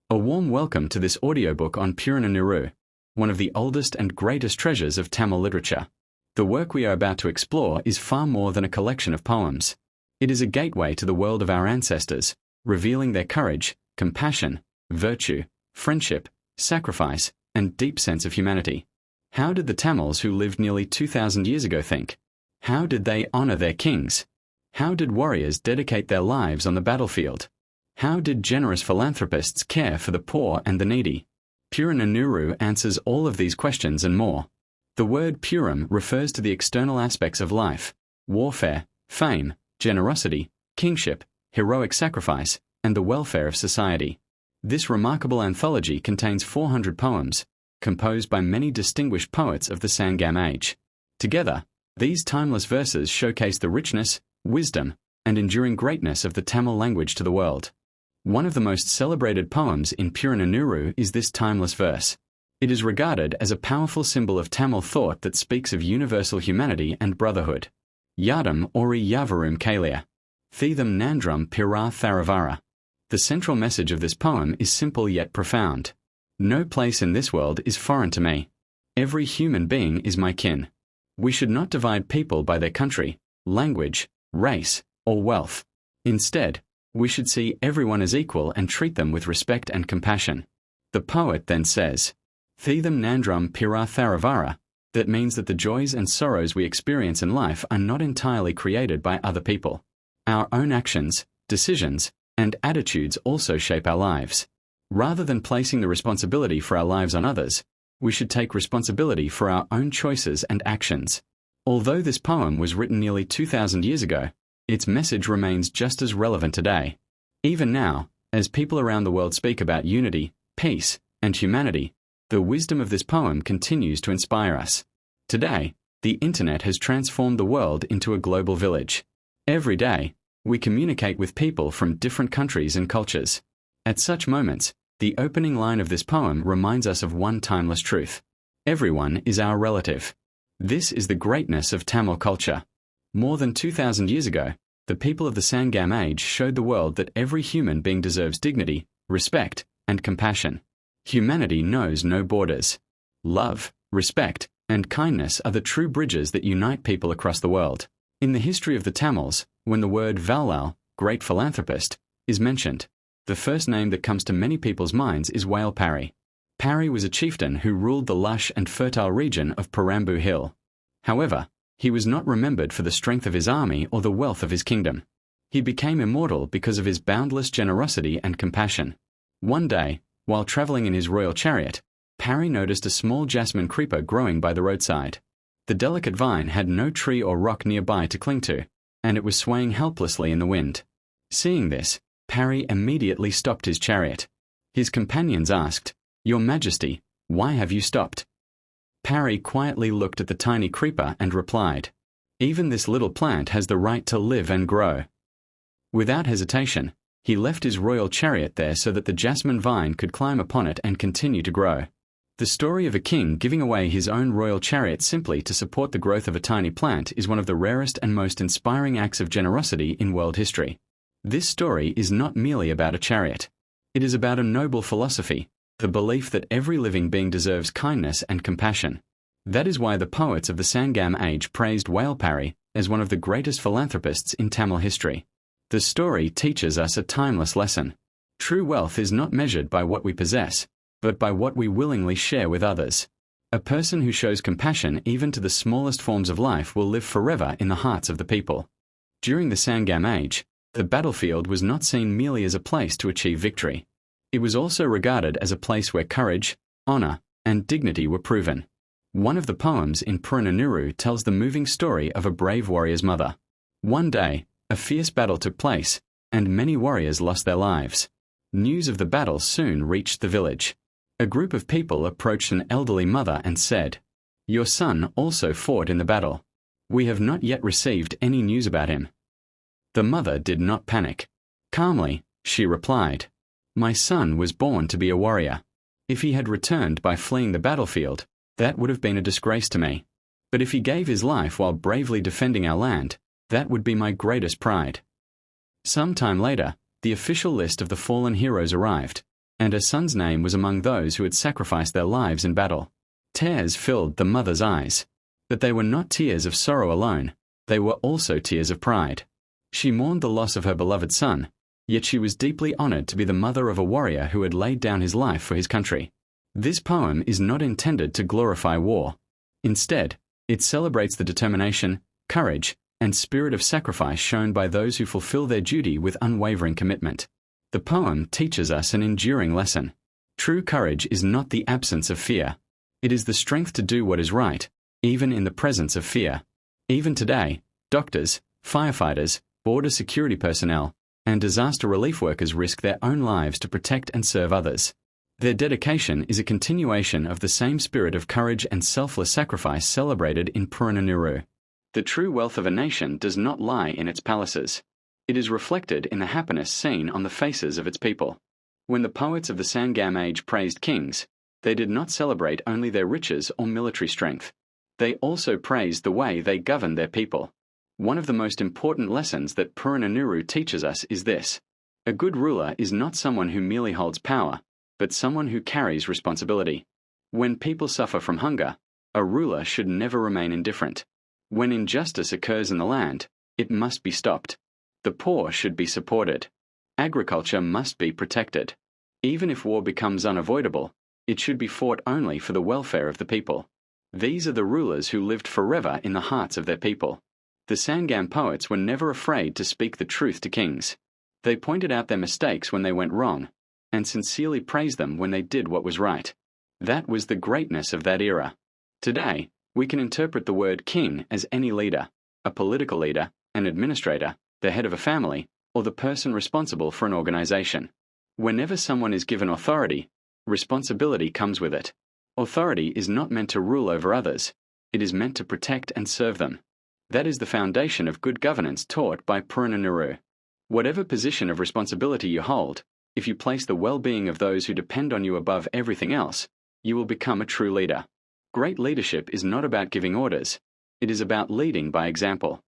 A warm welcome to this audiobook on Purananuru, one of the oldest and greatest treasures of Tamil literature. The work we are about to explore is far more than a collection of poems. It is a gateway to the world of our ancestors, revealing their courage, compassion, virtue, friendship, sacrifice, and deep sense of humanity. How did the Tamils who lived nearly 2,000 years ago think? How did they honor their kings? How did warriors dedicate their lives on the battlefield? How did generous philanthropists care for the poor and the needy? Purananuru answers all of these questions and more. The word Puram refers to the external aspects of life: warfare, fame, generosity, kingship, heroic sacrifice, and the welfare of society. This remarkable anthology contains 400 poems, composed by many distinguished poets of the Sangam age. Together, these timeless verses showcase the richness, wisdom, and enduring greatness of the Tamil language to the world. One of the most celebrated poems in Purananuru is this timeless verse. It is regarded as a powerful symbol of Tamil thought that speaks of universal humanity and brotherhood. Yaadhum, Oore, Yaavarum, Kelir. Theedham Nandrum Pira Tharavara. The central message of this poem is simple yet profound. No place in this world is foreign to me. Every human being is my kin. We should not divide people by their country, language, race, or wealth. Instead, we should see everyone as equal and treat them with respect and compassion. The poet then says, Theedham Nandrum Pira Tharavara, that means that the joys and sorrows we experience in life are not entirely created by other people. Our own actions, decisions, and attitudes also shape our lives. Rather than placing the responsibility for our lives on others, we should take responsibility for our own choices and actions. Although this poem was written nearly 2,000 years ago, its message remains just as relevant today. Even now, as people around the world speak about unity, peace, and humanity, the wisdom of this poem continues to inspire us. Today, the internet has transformed the world into a global village. Every day, we communicate with people from different countries and cultures. At such moments, the opening line of this poem reminds us of one timeless truth. Everyone is our relative. This is the greatness of Tamil culture. More than 2,000 years ago, the people of the Sangam age showed the world that every human being deserves dignity, respect, and compassion. Humanity knows no borders. Love, respect, and kindness are the true bridges that unite people across the world. In the history of the Tamils, when the word Vallal, great philanthropist, is mentioned, the first name that comes to many people's minds is Vallal Pari. Pari was a chieftain who ruled the lush and fertile region of Parambu Hill. However, he was not remembered for the strength of his army or the wealth of his kingdom. He became immortal because of his boundless generosity and compassion. One day, while traveling in his royal chariot, Pari noticed a small jasmine creeper growing by the roadside. The delicate vine had no tree or rock nearby to cling to, and it was swaying helplessly in the wind. Seeing this, Pari immediately stopped his chariot. His companions asked, "Your Majesty, why have you stopped?" Pari quietly looked at the tiny creeper and replied, "Even this little plant has the right to live and grow." Without hesitation, he left his royal chariot there so that the jasmine vine could climb upon it and continue to grow. The story of a king giving away his own royal chariot simply to support the growth of a tiny plant is one of the rarest and most inspiring acts of generosity in world history. This story is not merely about a chariot. It is about a noble philosophy, the belief that every living being deserves kindness and compassion. That is why the poets of the Sangam age praised Vallal Pari as one of the greatest philanthropists in Tamil history. The story teaches us a timeless lesson. True wealth is not measured by what we possess, but by what we willingly share with others. A person who shows compassion even to the smallest forms of life will live forever in the hearts of the people. During the Sangam age, the battlefield was not seen merely as a place to achieve victory. It was also regarded as a place where courage, honor, and dignity were proven. One of the poems in Purananuru tells the moving story of a brave warrior's mother. One day, a fierce battle took place, and many warriors lost their lives. News of the battle soon reached the village. A group of people approached an elderly mother and said, "Your son also fought in the battle. We have not yet received any news about him." The mother did not panic. Calmly, she replied, "My son was born to be a warrior. If he had returned by fleeing the battlefield, that would have been a disgrace to me. But if he gave his life while bravely defending our land, that would be my greatest pride." Some time later, the official list of the fallen heroes arrived. and her son's name was among those who had sacrificed their lives in battle. Tears filled the mother's eyes. But they were not tears of sorrow alone, they were also tears of pride. She mourned the loss of her beloved son, yet she was deeply honored to be the mother of a warrior who had laid down his life for his country. This poem is not intended to glorify war. Instead, it celebrates the determination, courage, and spirit of sacrifice shown by those who fulfill their duty with unwavering commitment. The poem teaches us an enduring lesson. True courage is not the absence of fear. It is the strength to do what is right, even in the presence of fear. Even today, doctors, firefighters, border security personnel, and disaster relief workers risk their own lives to protect and serve others. Their dedication is a continuation of the same spirit of courage and selfless sacrifice celebrated in Purananuru. The true wealth of a nation does not lie in its palaces. It is reflected in the happiness seen on the faces of its people. When the poets of the Sangam age praised kings, they did not celebrate only their riches or military strength. They also praised the way they governed their people. One of the most important lessons that Purananuru teaches us is this: a good ruler is not someone who merely holds power, but someone who carries responsibility. When people suffer from hunger, a ruler should never remain indifferent. When injustice occurs in the land, it must be stopped. The poor should be supported. Agriculture must be protected. Even if war becomes unavoidable, it should be fought only for the welfare of the people. These are the rulers who lived forever in the hearts of their people. The Sangam poets were never afraid to speak the truth to kings. They pointed out their mistakes when they went wrong, and sincerely praised them when they did what was right. That was the greatness of that era. Today, we can interpret the word king as any leader: a political leader, an administrator, the head of a family, or the person responsible for an organization. Whenever someone is given authority, responsibility comes with it. Authority is not meant to rule over others, it is meant to protect and serve them. That is the foundation of good governance taught by Purananuru. Whatever position of responsibility you hold, if you place the well-being of those who depend on you above everything else, you will become a true leader. Great leadership is not about giving orders, it is about leading by example.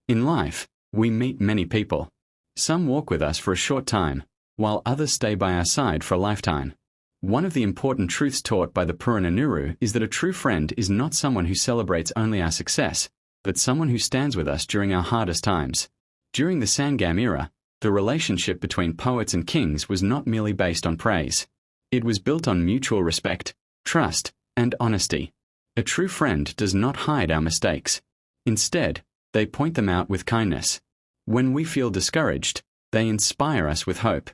In life, we meet many people. Some walk with us for a short time, while others stay by our side for a lifetime. One of the important truths taught by the Purananuru is that a true friend is not someone who celebrates only our success, but someone who stands with us during our hardest times. During the Sangam era, the relationship between poets and kings was not merely based on praise. It was built on mutual respect, trust, and honesty. A true friend does not hide our mistakes. Instead, they point them out with kindness. When we feel discouraged, they inspire us with hope.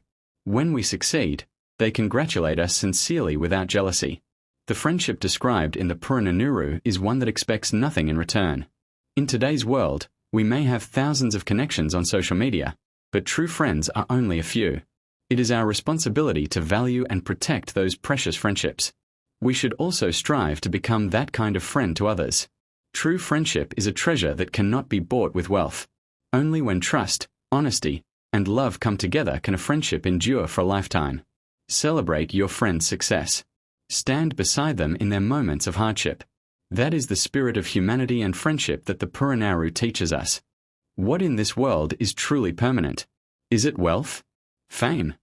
When we succeed, they congratulate us sincerely without jealousy. The friendship described in the Purananuru is one that expects nothing in return. In today's world, we may have thousands of connections on social media, but true friends are only a few. It is our responsibility to value and protect those precious friendships. We should also strive to become that kind of friend to others. True friendship is a treasure that cannot be bought with wealth. Only when trust, honesty, and love come together can a friendship endure for a lifetime. Celebrate your friend's success. Stand beside them in their moments of hardship. That is the spirit of humanity and friendship that the Purananuru teaches us. What in this world is truly permanent? Is it wealth? Fame?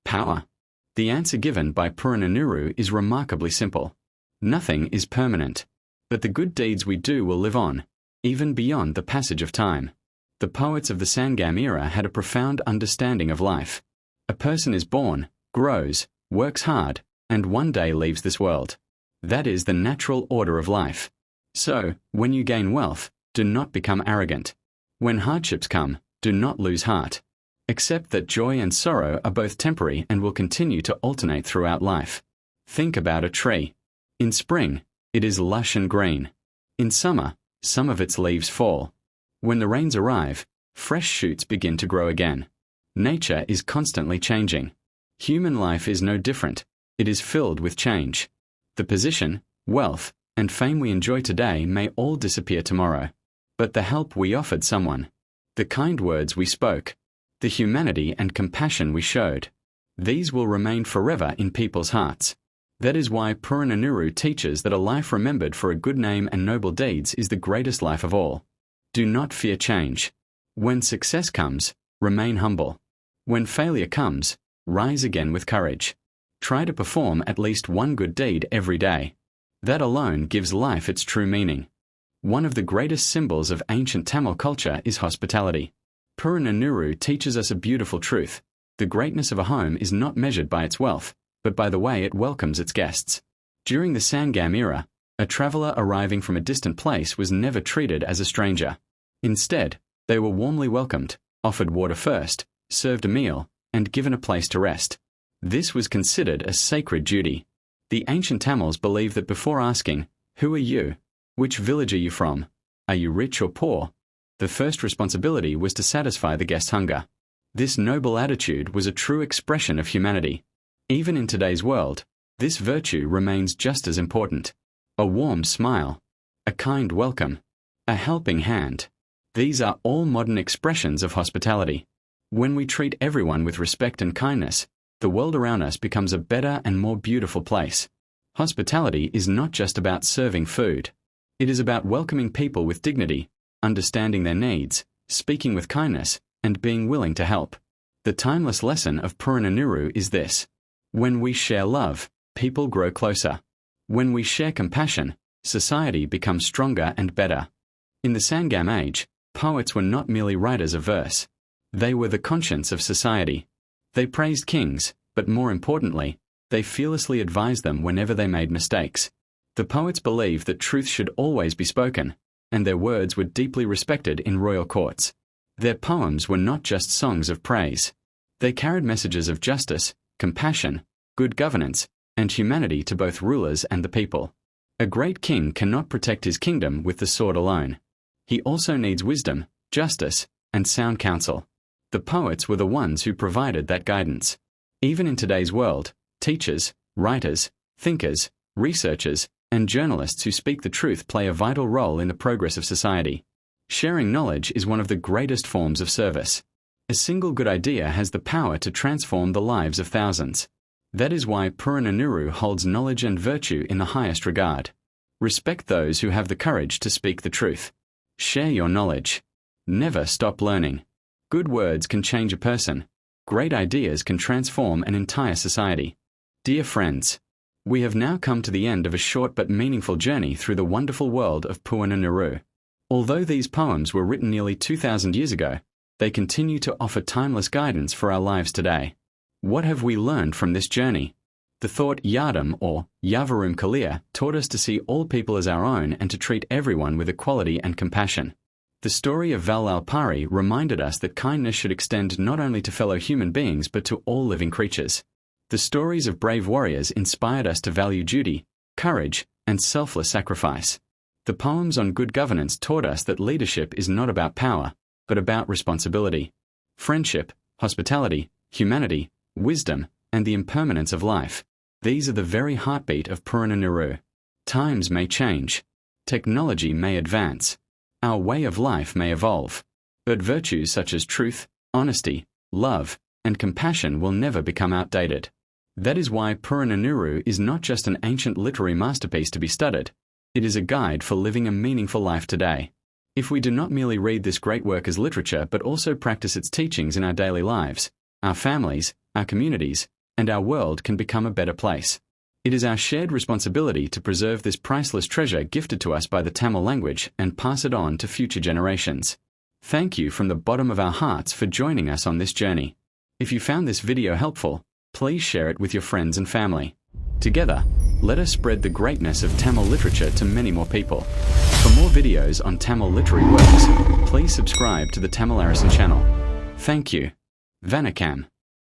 Power? The answer given by Purananuru is remarkably simple. Nothing is permanent. But the good deeds we do will live on, even beyond the passage of time. The poets of the Sangam era had a profound understanding of life. A person is born, grows, works hard, and one day leaves this world. That is the natural order of life. So, when you gain wealth, do not become arrogant. When hardships come, do not lose heart. Accept that joy and sorrow are both temporary and will continue to alternate throughout life. Think about a tree. In spring, it is lush and green. In summer, some of its leaves fall. When the rains arrive, fresh shoots begin to grow again. Nature is constantly changing. Human life is no different. It is filled with change. The position, wealth, and fame we enjoy today may all disappear tomorrow. But the help we offered someone, the kind words we spoke, the humanity and compassion we showed, these will remain forever in people's hearts. That is why Purananuru teaches that a life remembered for a good name and noble deeds is the greatest life of all. Do not fear change. When success comes, remain humble. When failure comes, rise again with courage. Try to perform at least one good deed every day. That alone gives life its true meaning. One of the greatest symbols of ancient Tamil culture is hospitality. Purananuru teaches us a beautiful truth. The greatness of a home is not measured by its wealth, but by the way it welcomes its guests. During the Sangam-era, a traveller arriving from a distant place was never treated as a stranger. Instead, they were warmly welcomed, offered water first, served a meal, and given a place to rest. This was considered a sacred duty. The ancient Tamils believed that before asking, "Who are you? Which village are you from? Are you rich or poor?" the first responsibility was to satisfy the guest's hunger. This noble attitude was a true expression of humanity. Even in today's world, this virtue remains just as important. A warm smile, a kind welcome, a helping hand. These are all modern expressions of hospitality. When we treat everyone with respect and kindness, the world around us becomes a better and more beautiful place. Hospitality is not just about serving food. It is about welcoming people with dignity, understanding their needs, speaking with kindness, and being willing to help. The timeless lesson of Purananuru is this: when we share love, people grow closer. When we share compassion, society becomes stronger and better. In the Sangam age, poets were not merely writers of verse. They were the conscience of society. They praised kings, but more importantly, they fearlessly advised them whenever they made mistakes. The poets believed that truth should always be spoken, and their words were deeply respected in royal courts. Their poems were not just songs of praise. They carried messages of justice, compassion, good governance, and humanity to both rulers and the people. A great king cannot protect his kingdom with the sword alone. He also needs wisdom, justice, and sound counsel. The poets were the ones who provided that guidance. Even in today's world, teachers, writers, thinkers, researchers, and journalists who speak the truth play a vital role in the progress of society. Sharing knowledge is one of the greatest forms of service. A single good idea has the power to transform the lives of thousands. That is why Purananuru holds knowledge and virtue in the highest regard. Respect those who have the courage to speak the truth. Share your knowledge. Never stop learning. Good words can change a person. Great ideas can transform an entire society. Dear friends, we have now come to the end of a short but meaningful journey through the wonderful world of Purananuru. Although these poems were written nearly 2,000 years ago, they continue to offer timeless guidance for our lives today. What have we learned from this journey? The thought Yaadhum or Yaavarum Kelir taught us to see all people as our own and to treat everyone with equality and compassion. The story of Vallal Pari reminded us that kindness should extend not only to fellow human beings but to all living creatures. The stories of brave warriors inspired us to value duty, courage, and selfless sacrifice. The poems on good governance taught us that leadership is not about power, but about responsibility. Friendship, hospitality, humanity, wisdom, and the impermanence of life. These are the very heartbeat of Purananuru. Times may change. Technology may advance. Our way of life may evolve. But virtues such as truth, honesty, love, and compassion will never become outdated. That is why Purananuru is not just an ancient literary masterpiece to be studied. It is a guide for living a meaningful life today. If we do not merely read this great work as literature but also practice its teachings in our daily lives, our families, our communities, and our world can become a better place. It is our shared responsibility to preserve this priceless treasure gifted to us by the Tamil language and pass it on to future generations. Thank you from the bottom of our hearts for joining us on this journey. If you found this video helpful, please share it with your friends and family. Together, let us spread the greatness of Tamil literature to many more people. For more videos on Tamil literary works, please subscribe to the Tamil Arison channel. Thank you. Vanakkam.